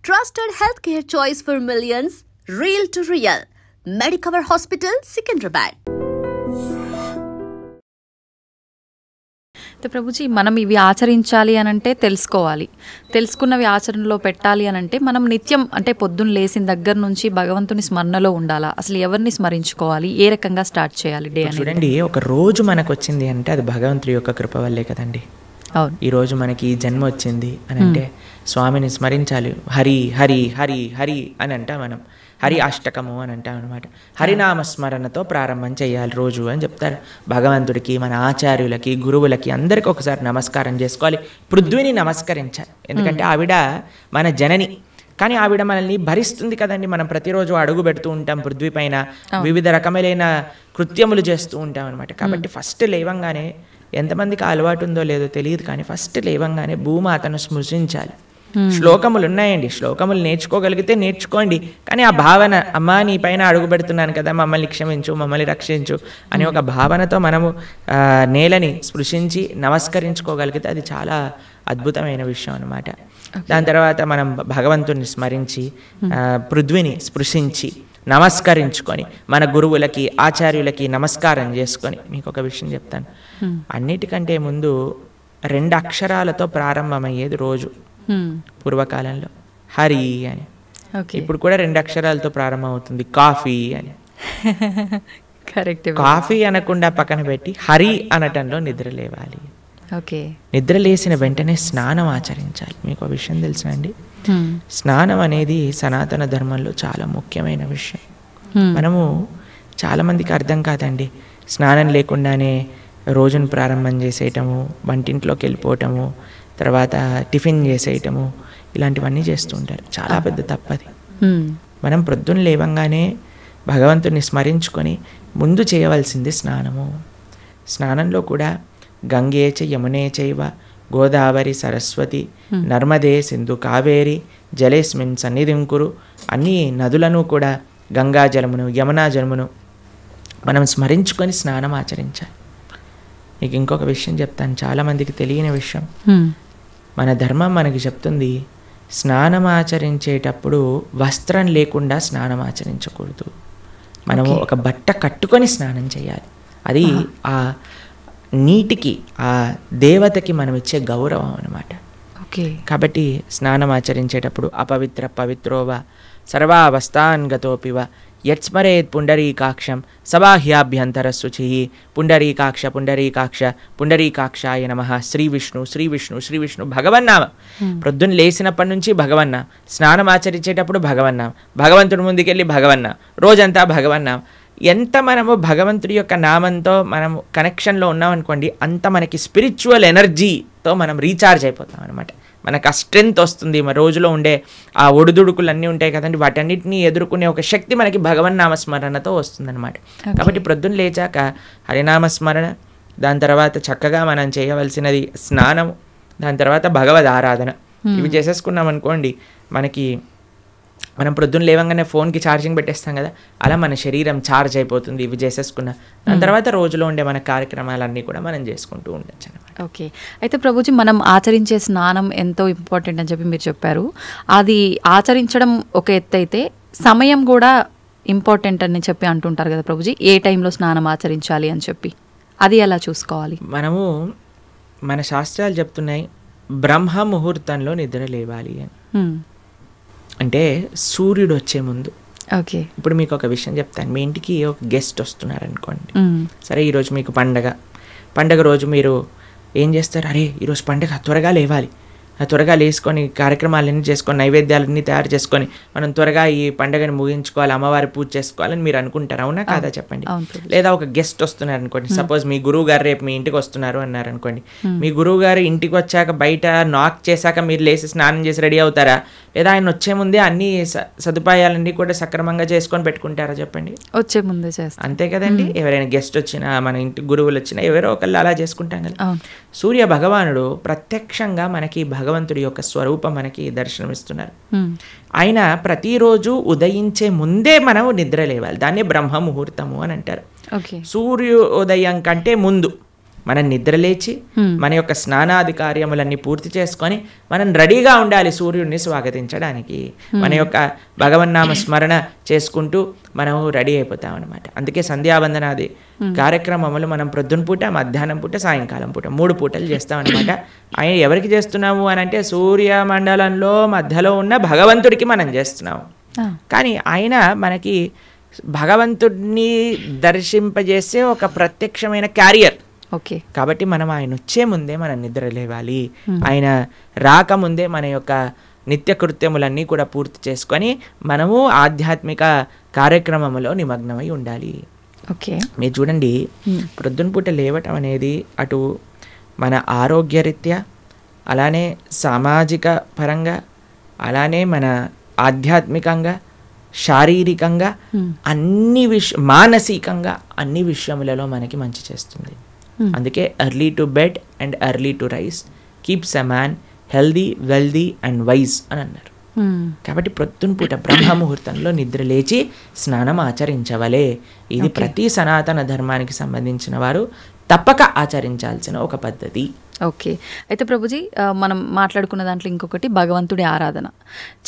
Trusted healthcare choice for millions, real to real. Medicover Hospital, Secunderabad. Prabhuji మనం ఇవి ఆచరించాలి అని అంటే తెలుసుకున్నవి ఆచరణలో పెట్టాలి అని అంటే మనం నిత్యం అంటే పొద్దున్న లేచిన దగ్గర నుంచి భగవంతుని స్మరణలో ఉండాలా? అసలు ఎవరిని స్మరించుకోవాలి, ఏ రకంగా స్టార్ట్ చేయాలి డే అని? చూడండి, ఒక రోజు మనకు వచ్చింది అంటే అది భగవంతుడి యొక్క కృప వల్లే కదండి. అవును, ఈరోజు మనకి ఈ జన్మ వచ్చింది అని అంటే స్వామిని స్మరించాలి. హరి హరి హరి హరి అని అంటాం మనం, హరి అష్టకము అని అంటాం అనమాట. హరినామ స్మరణతో ప్రారంభం చేయాలి రోజు అని చెప్తారు. భగవంతుడికి, మన ఆచార్యులకి, గురువులకి అందరికీ ఒకసారి నమస్కారం చేసుకోవాలి. పృథ్వీని నమస్కరించాలి, ఎందుకంటే ఆవిడ మన జనని. కానీ ఆవిడ మనల్ని భరిస్తుంది కదండి. మనం ప్రతిరోజు అడుగు పెడుతూ ఉంటాం పృథ్వీ పైన, వివిధ రకములైన కృత్యములు చేస్తూ ఉంటాం అనమాట. కాబట్టి ఫస్ట్ లేవంగానే, ఎంతమందికి అలవాటు ఉందో లేదో తెలియదు కానీ ఫస్ట్ లేవంగానే భూమాతను స్మృశించాలి. శ్లోకములు ఉన్నాయండి, శ్లోకములు నేర్చుకోగలిగితే నేర్చుకోండి. కానీ ఆ భావన, అమ్మా నీ పైన అడుగు పెడుతున్నాను కదా, మమ్మల్ని క్షమించు, మమ్మల్ని రక్షించు అనే ఒక భావనతో మనము నేలని స్పృశించి నమస్కరించుకోగలిగితే అది చాలా అద్భుతమైన విషయం అనమాట. దాని తర్వాత మనం భగవంతుని స్మరించి పృథ్వీని స్పృశించి నమస్కరించుకొని మన గురువులకి, ఆచార్యులకి నమస్కారం చేసుకొని, మీకు ఒక విషయం చెప్తాను. అన్నిటికంటే ముందు 2 అక్షరాలతో ప్రారంభమయ్యేది రోజు పూర్వకాలంలో, హరి అని. ఇప్పుడు కూడా 2 అక్షరాలతో ప్రారంభం అవుతుంది, కాఫీ అని. కరెక్ట్. కాఫీ అనకుండా పక్కన పెట్టి హరి అనటంలో నిద్ర లేవాలి. ఓకే, నిద్ర లేసిన వెంటనే స్నానం ఆచరించాలి. మీకు ఆ విషయం తెలుసా అండి? స్నానం అనేది సనాతన ధర్మంలో చాలా ముఖ్యమైన విషయం. మనము చాలామందికి అర్థం కాదండి. స్నానం లేకుండానే రోజును ప్రారంభం చేసేయటము, వంటింట్లోకి వెళ్ళిపోవటము, తర్వాత టిఫిన్ చేసేయటము, ఇలాంటివన్నీ చేస్తూ ఉంటారు. చాలా పెద్ద తప్పది. మనం ప్రొద్దున లేవంగానే భగవంతుని స్మరించుకొని ముందు చేయవలసింది స్నానము. స్నానంలో కూడా గంగే చ యమునే చైవ గోదావరి సరస్వతి నర్మదే సింధు కావేరి జలేస్మిన్ సన్నిధిం కురు. అన్ని నదులను కూడా, గంగా జలమును, యమునా జలమును మనం స్మరించుకొని స్నానం ఆచరించాలి. మీకు ఇంకొక విషయం చెప్తాను, చాలామందికి తెలియని విషయం. మన ధర్మం మనకి చెప్తుంది, స్నానం ఆచరించేటప్పుడు వస్త్రం లేకుండా స్నానం ఆచరించకూడదు. మనము ఒక బట్ట కట్టుకొని స్నానం చేయాలి. అది ఆ నీటికి, ఆ దేవతకి మనం ఇచ్చే గౌరవం అన్నమాట. కాబట్టి స్నానం ఆచరించేటప్పుడు అపవిత్ర పవిత్రోవ సర్వావస్థాన్ గతోపివ యత్స్మరేత్ పుండరీకాక్షం సబాహ్యాభ్యంతర శుచి. పుండరీకాక్ష పుండరీకాక్ష పుండరీకాక్షాయ నమః. శ్రీ విష్ణు శ్రీ విష్ణు శ్రీ విష్ణు భగవన్నామ. ప్రొద్దున లేచినప్పటి నుంచి భగవన్నా, స్నానం ఆచరించేటప్పుడు భగవన్నాం, భగవంతుడి ముందుకెళ్ళి భగవన్నా, రోజంతా భగవన్నాం. ఎంత మనము భగవంతుడి యొక్క నామంతో మనము కనెక్షన్లో ఉన్నామనుకోండి, అంత మనకి స్పిరిచువల్ ఎనర్జీతో మనం రీఛార్జ్ అయిపోతాం అనమాట. మనకు ఆ స్ట్రెంగ్త్ వస్తుంది. మన రోజులో ఉండే ఆ ఒడిదుడుకులు అన్నీ ఉంటాయి కదండి, వాటన్నిటిని ఎదుర్కొనే ఒక శక్తి మనకి భగవన్నామస్మరణతో వస్తుందన్నమాట. కాబట్టి ప్రొద్దున లేచాక హరినామస్మరణ, దాని తర్వాత చక్కగా మనం చేయవలసినది స్నానము, దాని తర్వాత భగవద్ ఆరాధన. ఇవి చేసేసుకున్నాం అనుకోండి, మనం ప్రొద్దున లేవంగానే ఫోన్కి ఛార్జింగ్ పెట్టేస్తాం కదా, అలా మన శరీరం ఛార్జ్ అయిపోతుంది ఇవి చేసేసుకున్న. దాని తర్వాత రోజులో ఉండే మన కార్యక్రమాలన్నీ కూడా మనం చేసుకుంటూ ఉండొచ్చు అనమాట. ఓకే, అయితే ప్రభుజీ మనం ఆచరించే స్నానం ఎంతో ఇంపార్టెంట్ అని చెప్పి మీరు చెప్పారు. అది ఆచరించడం ఒక ఎత్తు అయితే సమయం కూడా ఇంపార్టెంట్ అని చెప్పి అంటుంటారు కదా ప్రభుజీ, ఏ టైంలో స్నానం ఆచరించాలి అని చెప్పి, అది ఎలా చూసుకోవాలి? మనము, మన శాస్త్రాలు చెప్తున్నాయి బ్రహ్మ ముహూర్తంలో నిద్ర లేవాలి అని. అంటే సూర్యుడు వచ్చే ముందు. ఓకే, ఇప్పుడు మీకు ఒక విషయం చెప్తాను. మీ ఇంటికి ఒక గెస్ట్ వస్తున్నారు అనుకోండి, సరే ఈరోజు మీకు పండగ రోజు మీరు ఏం చేస్తారు? అరే ఈరోజు పండగ, త్వరగా లేవాలి, త్వరగా లేసుకొని కార్యక్రమాలన్నీ చేసుకొని నైవేద్యాలన్నీ తయారు చేసుకొని మనం త్వరగా ఈ పండుగని ముగించుకోవాలి, అమ్మవారి పూజ చేసుకోవాలని మీరు అనుకుంటారు, అవునా కాదా చెప్పండి? లేదా ఒక గెస్ట్ వస్తున్నారు అనుకోండి, సపోజ్ మీ గురువు గారు రేపు మీ ఇంటికి వస్తున్నారు అన్నారు అనుకోండి. మీ గురువు గారు ఇంటికి వచ్చాక బయట నాక్ చేశాక మీరు లేచి స్నానం చేసి రెడీ అవుతారా? లేదా ఆయన వచ్చే ముందే అన్ని సదుపాయాలన్నీ కూడా సక్రమంగా చేసుకొని పెట్టుకుంటారా చెప్పండి? వచ్చే ముందే చేస్తాం, అంతే కదండి. ఎవరైనా గెస్ట్ వచ్చినా, మన ఇంటి గురువులు వచ్చినా ఎవరో ఒకళ్ళు అలా చేసుకుంటాం కదా. సూర్య భగవానుడు ప్రత్యక్షంగా మనకి భగవంతుడి యొక్క స్వరూపం మనకి దర్శనమిస్తున్నారు. ఆయన ప్రతిరోజు ఉదయించే ముందే మనం నిద్ర లేవాలి. దాన్ని బ్రహ్మ ముహూర్తము అని అంటారు. సూర్యోదయం కంటే ముందు మనం నిద్రలేచి మన యొక్క స్నానాది కార్యములన్నీ పూర్తి చేసుకొని మనం రెడీగా ఉండాలి సూర్యుడిని స్వాగతించడానికి. మన యొక్క భగవన్నామ స్మరణ చేసుకుంటూ మనం రెడీ అయిపోతాం అనమాట. అందుకే సంధ్యావందనాది కార్యక్రమములు మనం ప్రొద్దున పూట, మధ్యాహ్నం పూట, సాయంకాలం పూట 3 పూటలు చేస్తాం అనమాట. ఆయన ఎవరికి చేస్తున్నాము అని అంటే సూర్యమండలంలో మధ్యలో ఉన్న భగవంతుడికి మనం చేస్తున్నాము. కానీ ఆయన మనకి భగవంతుడిని దర్శింపజేసే ఒక ప్రత్యక్షమైన క్యారియర్. ఓకే, కాబట్టి మనం ఆయన వచ్చే ముందే మనం నిద్ర లేవాలి. ఆయన రాకముందే మన యొక్క నిత్య కృత్యములన్నీ కూడా పూర్తి చేసుకొని మనము ఆధ్యాత్మిక కార్యక్రమంలో నిమగ్నమై ఉండాలి. ఓకే, మీరు చూడండి, ప్రొద్దున పూట లేవటం అనేది అటు మన ఆరోగ్యరీత్యా, అలానే సామాజిక పరంగా, అలానే మన ఆధ్యాత్మికంగా, శారీరకంగా, మానసికంగా అన్ని విషయములలో మనకి మంచి చేస్తుంది. అందుకే early to bed and early to rice keeps a man healthy, wealthy and wise అని అన్నారు. కాబట్టి ప్రొద్దున పూట బ్రహ్మముహూర్తంలో నిద్ర లేచి స్నానం ఆచరించవలే. ఇది ప్రతి సనాతన ధర్మానికి సంబంధించిన వారు తప్పక ఆచరించాల్సిన ఒక పద్ధతి. ఓకే, అయితే ప్రభుజీ మనం మాట్లాడుకున్న దాంట్లో ఇంకొకటి భగవంతుడి ఆరాధన.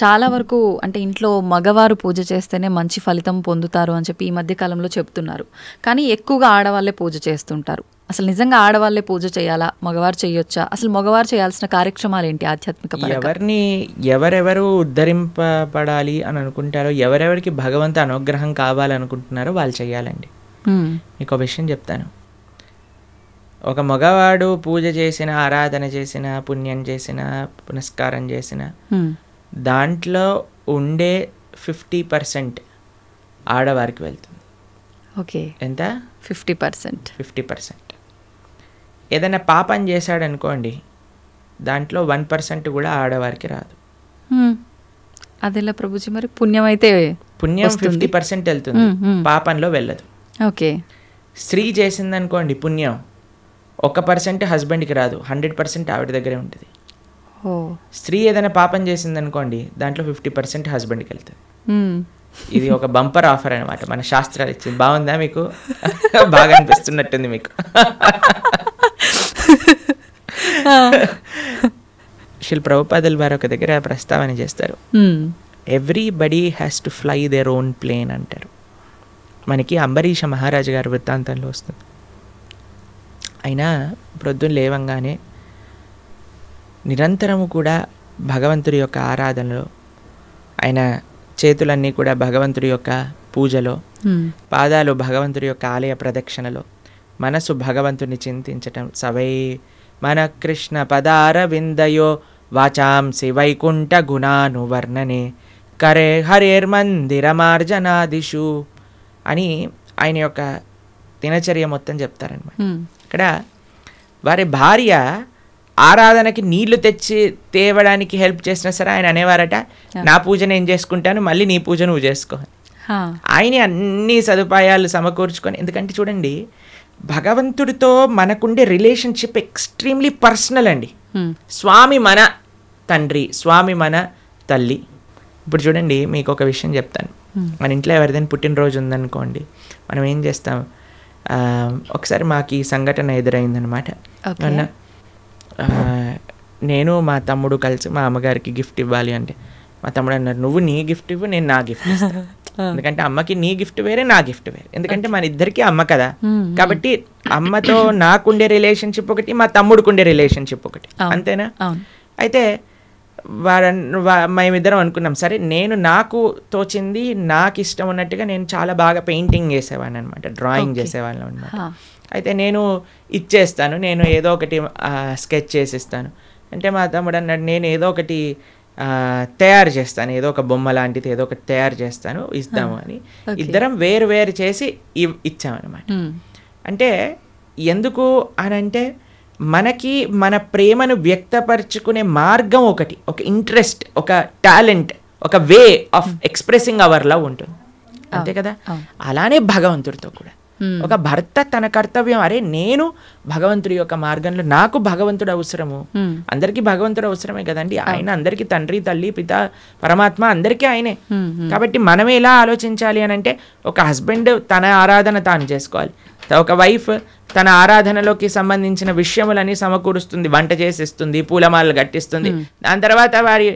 చాలా వరకు అంటే ఇంట్లో మగవారు పూజ చేస్తేనే మంచి ఫలితం పొందుతారు అని చెప్పి ఈ మధ్య కాలంలో చెప్తున్నారు. కానీ ఎక్కువగా ఆడవాళ్ళే పూజ చేస్తుంటారు. అసలు నిజంగా ఆడవాళ్ళే పూజ చేయాలా, మగవారు చేయొచ్చా? అసలు మగవారు చేయాల్సిన కార్యక్రమాలు ఏంటి ఆధ్యాత్మిక? ఎవరెవరు ఉద్ధరింపబడాలి అని అనుకుంటారో, ఎవరెవరికి భగవంతు అనుగ్రహం కావాలనుకుంటున్నారో వాళ్ళు చేయాలండి. మీకు ఒక విషయం చెప్తాను. ఒక మగవాడు పూజ చేసిన, ఆరాధన చేసిన, పుణ్యం చేసిన, పునస్కారం చేసిన దాంట్లో ఉండే 50% ఆడవారికి వెళ్తుంది. ఓకే, ఎంత? 50%. 50%. ఏదైనా పాపం చేశాడనుకోండి, దాంట్లో 1% కూడా ఆడవారికి రాదు. అదేలా ప్రభుజీ? మరి పుణ్యం అయితే పుణ్యం 50% వెళ్తుంది, పాపంలో వెళ్ళదు. ఓకే, స్త్రీ చేసిందనుకోండి పుణ్యం 1% హస్బెండ్కి రాదు, 100% ఆవిడ దగ్గరే ఉంటుంది. స్త్రీ ఏదైనా పాపం చేసిందనుకోండి, దాంట్లో 50% హస్బెండ్కి వెళ్తుంది. ఇది ఒక బంపర్ ఆఫర్ అనమాట, మన శాస్త్రాలు ఇచ్చింది. బాగుందా మీకు? బాగా అనిపిస్తున్నట్టుంది మీకు. శిల్ ప్రభుపాదుల వారు ఒక దగ్గర ప్రస్తావన చేస్తారు, everybody has to fly their own plane అంటారు. మనకి అంబరీష మహారాజు గారి వృత్తాంతంలో వస్తుంది. అయినా ప్రొద్దున లేవంగానే నిరంతరము కూడా భగవంతుడి యొక్క ఆరాధనలో, ఆయన చేతులన్నీ కూడా భగవంతుడి యొక్క పూజలో, పాదాలు భగవంతుడి యొక్క ఆలయ ప్రదక్షిణలో, మనసు భగవంతుని చింతించటం. సవై మన కృష్ణ పదార విందయో వాచాంసి వైకుంఠ గుణానువర్ణనే కరే హరేర్మందిరమార్జనాదిషు అని ఆయన యొక్క దినచర్య మొత్తం చెప్తారనమాట. ఇక్కడ వారి భార్య ఆరాధనకి నీళ్లు తెచ్చి తేవడానికి హెల్ప్ చేసినా సరే ఆయన అనేవారట, నా పూజ నేను చేసుకుంటాను, మళ్ళీ నీ పూజ నువ్వు చేసుకో. ఆయన అన్ని సదుపాయాలు సమకూర్చుకొని, ఎందుకంటే చూడండి భగవంతుడితో మనకుండే రిలేషన్షిప్ ఎక్స్ట్రీమ్లీ పర్సనల్ అండి. స్వామి మన తండ్రి, స్వామి మన తల్లి. ఇప్పుడు చూడండి మీకు ఒక విషయం చెప్తాను. మన ఇంట్లో ఎవరిదైనా పుట్టినరోజు ఉందనుకోండి, మనం ఏం చేస్తాం? ఒకసారి మాకు ఈ సంఘటన ఎదురైందనమాట. అన్న నేను మా తమ్ముడు కలిసి మా అమ్మగారికి గిఫ్ట్ ఇవ్వాలి అంటే, మా తమ్ముడు అన్నారు, నువ్వు నీ గిఫ్ట్ ఇవ్వు, నేను నా గిఫ్ట్ ఇస్తాను. ఎందుకంటే అమ్మకి నీ గిఫ్ట్ వేరే, నా గిఫ్ట్ వేరే. ఎందుకంటే మన ఇద్దరికి అమ్మ కదా, కాబట్టి అమ్మతో నాకుండే రిలేషన్షిప్ ఒకటి, మా తమ్ముడికి ఉండే రిలేషన్షిప్ ఒకటి, అంతేనా? అయితే మేమిద్దరం అనుకున్నాం, సరే నేను నాకు తోచింది, నాకు ఇష్టం ఉన్నట్టుగా నేను చాలా బాగా పెయింటింగ్ చేసేవాడిని అనమాట, డ్రాయింగ్ చేసేవాళ్ళం అనమాట. అయితే నేను ఇచ్చేస్తాను, నేను ఏదో ఒకటి స్కెచ్ చేసిస్తాను అంటే, మా తమ్ముడు అన్నాడు, నేను ఏదో ఒకటి తయారు చేస్తాను, ఏదో ఒక బొమ్మ లాంటిది ఏదో ఒకటి తయారు చేస్తాను, ఇద్దాము అని ఇద్దరం వేరు వేరు చేసి ఇచ్చామన్నమాట. అంటే ఎందుకు అని అంటే, మనకి మన ప్రేమను వ్యక్తపరచుకునే మార్గం ఒకటి, ఒక ఇంట్రెస్ట్, ఒక టాలెంట్, ఒక way of expressing hour love ఉంటుంది, అంతే కదా. అలానే భగవంతుడితో కూడా ఒక భర్త తన కర్తవ్యం, అరే నేను భగవంతుడి యొక్క మార్గంలో, నాకు భగవంతుడు అవసరము, అందరికీ భగవంతుడు అవసరమే కదండి. ఆయన అందరికీ తండ్రి, తల్లి, పిత, పరమాత్మ అందరికీ ఆయనే. కాబట్టి మనం ఎలా ఆలోచించాలి అని అంటే, ఒక హస్బెండ్ తన ఆరాధన తాను చేసుకోవాలి, ఒక వైఫ్ తన ఆరాధనలోకి సంబంధించిన విషయములని సమకూరుస్తుంది, వంట చేసిస్తుంది, పూలమాలలు కట్టిస్తుంది. దాని తర్వాత వారి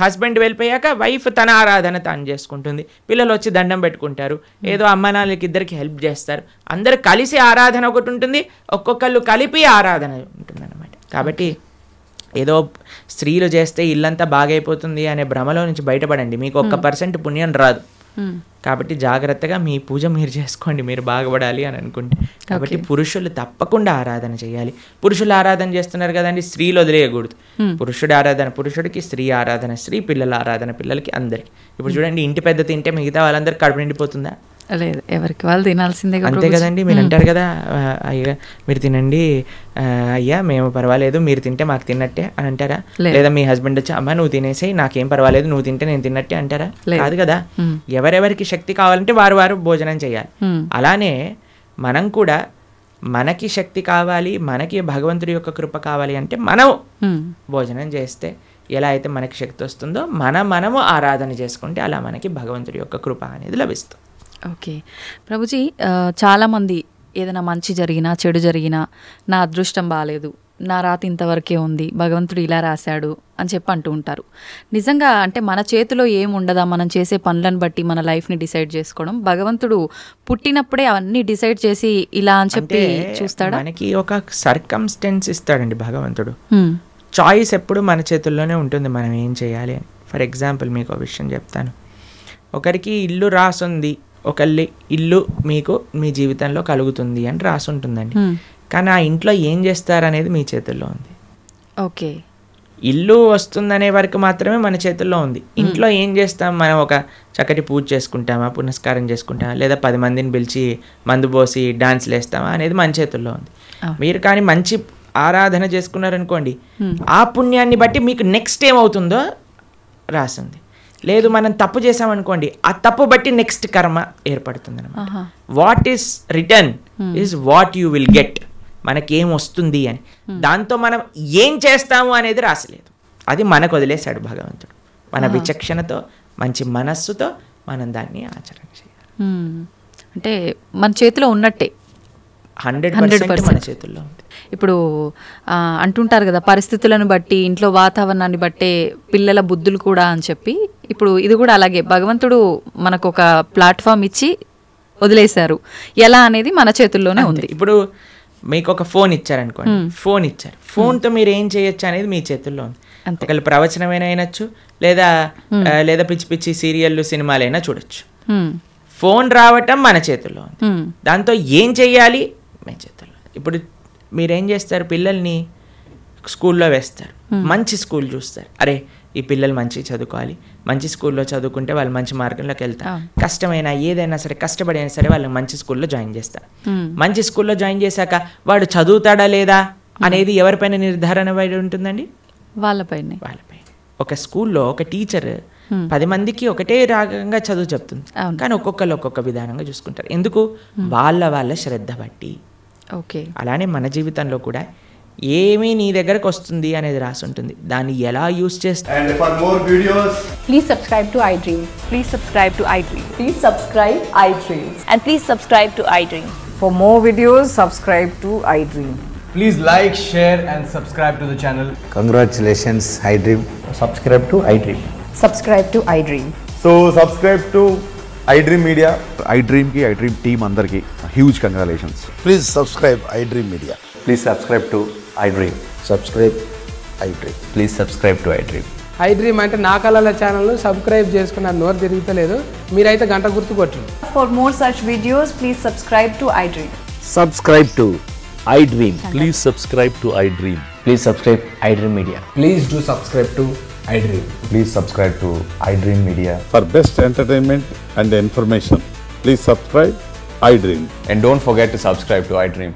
హస్బెండ్ వెళ్ళిపోయాక వైఫ్ తన ఆరాధన తాను చేసుకుంటుంది. పిల్లలు వచ్చి దండం పెట్టుకుంటారు, ఏదో అమ్మ నాన్నలకి ఇద్దరికి హెల్ప్ చేస్తారు. అందరు కలిసి ఆరాధన ఒకటి ఉంటుంది, ఒక్కొక్కళ్ళు కలిపి ఆరాధన ఉంటుంది అన్నమాట. కాబట్టి ఏదో స్త్రీలు చేస్తే ఇల్లంతా బాగైపోతుంది అనే భ్రమలో నుంచి బయటపడండి. మీకు 1% పుణ్యం రాదు. కాబట్టి జాగ్రత్తగా మీ పూజ మీరు చేసుకోండి, మీరు బాగుపడాలి అని అనుకుంటే. కాబట్టి పురుషులు తప్పకుండా ఆరాధన చేయాలి. పురుషులు ఆరాధన చేస్తున్నారు కదండి, స్త్రీలు వదిలేయకూడదు. పురుషుడు ఆరాధన పురుషుడికి, స్త్రీ ఆరాధన స్త్రీ, పిల్లల ఆరాధన పిల్లలకి, అందరికి. ఇప్పుడు చూడండి, ఇంటి పెద్ద తింటే మిగతా వాళ్ళందరూ కడుపు నిండిపోతుందా? లేదు, ఎవరికి వాళ్ళు తినాల్సిందే. అంతే కదండి. మీరు అంటారు కదా, అయ్యా మీరు తినండి, అయ్యా మేము పర్వాలేదు, మీరు తింటే మాకు తిన్నట్టే అని అంటారా? లేదా మీ హస్బెండ్ వచ్చి అమ్మ నువ్వు తినేసేయి, నాకేం పర్వాలేదు, నువ్వు తింటే నేను తిన్నట్టే అంటారా? కాదు కదా. ఎవరెవరికి శక్తి కావాలంటే వారు వారు భోజనం చేయాలి. అలానే మనం కూడా మనకి శక్తి కావాలి, మనకి భగవంతుడి యొక్క కృప కావాలి అంటే మనం భోజనం చేస్తే ఎలా అయితే మనకి శక్తి వస్తుందో మనము ఆరాధన చేసుకుంటే అలా మనకి భగవంతుడి యొక్క కృప అనేది లభిస్తుంది. ఓకే ప్రభుజీ, చాలామంది ఏదైనా మంచి జరిగినా చెడు జరిగినా నా అదృష్టం బాగాలేదు, నా రాత ఇంతవరకే ఉంది, భగవంతుడు ఇలా రాశాడు అని చెప్పి అంటూ ఉంటారు. నిజంగా అంటే మన చేతిలో ఏముండదా మనం చేసే పనులను బట్టి మన లైఫ్ని డిసైడ్ చేసుకోవడం? భగవంతుడు పుట్టినప్పుడే అవన్నీ డిసైడ్ చేసి ఇలా అని చెప్పి చూస్తాడా? మనకి ఒక సర్కమ్స్టెన్స్ ఇస్తాడండి భగవంతుడు. చాయిస్ ఎప్పుడు మన చేతుల్లోనే ఉంటుంది, మనం ఏం చేయాలి అని. ఫర్ ఎగ్జాంపుల్ మీకు ఒక విషయం చెప్తాను. ఒకరికి ఇల్లు రాసుంది, ఒకళ్ళి ఇల్లు మీకు మీ జీవితంలో కలుగుతుంది అని రాసి ఉంటుందండి. కానీ ఆ ఇంట్లో ఏం చేస్తారనేది మీ చేతుల్లో ఉంది. ఓకే, ఇల్లు వస్తుందనే వరకు మాత్రమే మన చేతుల్లో ఉంది. ఇంట్లో ఏం చేస్తాం, మనం ఒక చక్కటి పూజ చేసుకుంటామా, పునస్కారం చేసుకుంటామా, లేదా 10 మందిని పిలిచి మందు పోసి డాన్స్లు వేస్తామా అనేది మన చేతుల్లో ఉంది. మీరు కానీ మంచి ఆరాధన చేసుకున్నారనుకోండి, ఆ పుణ్యాన్ని బట్టి మీకు నెక్స్ట్ ఏమవుతుందో రాసింది. లేదు మనం తప్పు చేసామనుకోండి, ఆ తప్పు బట్టి నెక్స్ట్ కర్మ ఏర్పడుతుంది అనమాట. What is return is what you will get. మనకేం వస్తుంది అని, దాంతో మనం ఏం చేస్తాము అనేది రాసలేదు. అది మనకు వదిలేశాడు భగవంతుడు. మన విచక్షణతో మంచి మనస్సుతో మనం దాన్ని ఆచరణ చేయాలి. అంటే మన చేతిలో ఉన్నట్టే 100% మన చేతుల్లో ఉంది. ఇప్పుడు అంటుంటారు కదా, పరిస్థితులను బట్టి ఇంట్లో వాతావరణాన్ని బట్టే పిల్లల బుద్ధులు కూడా అని చెప్పి. ఇప్పుడు ఇది కూడా అలాగే భగవంతుడు మనకు ఒక ప్లాట్ఫామ్ ఇచ్చి వదిలేశారు, ఎలా అనేది మన చేతుల్లోనే ఉంది. ఇప్పుడు మీకు ఒక ఫోన్ ఇచ్చారనుకోండి, ఫోన్ ఇచ్చారు, ఫోన్తో మీరు ఏం చేయొచ్చు అనేది మీ చేతుల్లో ఉంది. ఒకళ్ళు ప్రవచనమైనా అయినచ్చు, లేదా పిచ్చి పిచ్చి సీరియళ్ళు సినిమాలైనా చూడొచ్చు. ఫోన్ రావటం మన చేతుల్లో ఉంది, దాంతో ఏం చెయ్యాలి మీ చేతుల్లో. ఇప్పుడు మీరేం చేస్తారు, పిల్లల్ని స్కూల్లో వేస్తారు, మంచి స్కూల్ చూస్తారు. అరే ఈ పిల్లలు మంచి చదువుకోవాలి, మంచి స్కూల్లో చదువుకుంటే వాళ్ళు మంచి మార్గంలోకి వెళ్తారు. కష్టమైనా ఏదైనా సరే కష్టపడి అయినా సరే వాళ్ళని మంచి స్కూల్లో జాయిన్ చేస్తారు. మంచి స్కూల్లో జాయిన్ చేశాక వాడు చదువుతాడా లేదా అనేది ఎవరిపైన నిర్ధారణ పడి ఉంటుందండి? వాళ్ళపైన. ఒక స్కూల్లో ఒక టీచర్ 10 మందికి ఒకటే రాగంగా చదువు చెప్తుంది, కానీ ఒక్కొక్కరు ఒక్కొక్క విధానంగా చూసుకుంటారు. ఎందుకు? వాళ్ళ శ్రద్ధ బట్టి. ఓకే, అలానే మన జీవితంలో కూడా ఏమీ నీ దగ్గరకు వస్తుంది అనేది రాసి ఉంటుంది, దాన్ని ఎలా యూస్ చేస్తా. And for more videos, please subscribe to iDream. Please subscribe to iDream. Please subscribe iDream. And please subscribe to iDream. For more videos, subscribe to iDream. please like, share and subscribe to the channel. Congratulations, iDream. Subscribe to iDream. Subscribe to iDream. So subscribe to iDream Media. iDream ki iDream team andarki huge congratulations. Please subscribe iDream Media. Please subscribe to iDream. Subscribe iDream. Please subscribe to iDream. iDream అంటే నా కళల channel subscribe చేసుకున్న నోరు తిరుగుతలేదు, మీరైతే గంట గుర్తు కొట్టండి. For more such videos, please subscribe to iDream. Subscribe to iDream. Please subscribe to iDream. Please subscribe iDream Media. Please do subscribe to iDream. Please subscribe to iDream Media. For best entertainment and information, please subscribe iDream. And don't forget to subscribe to iDream.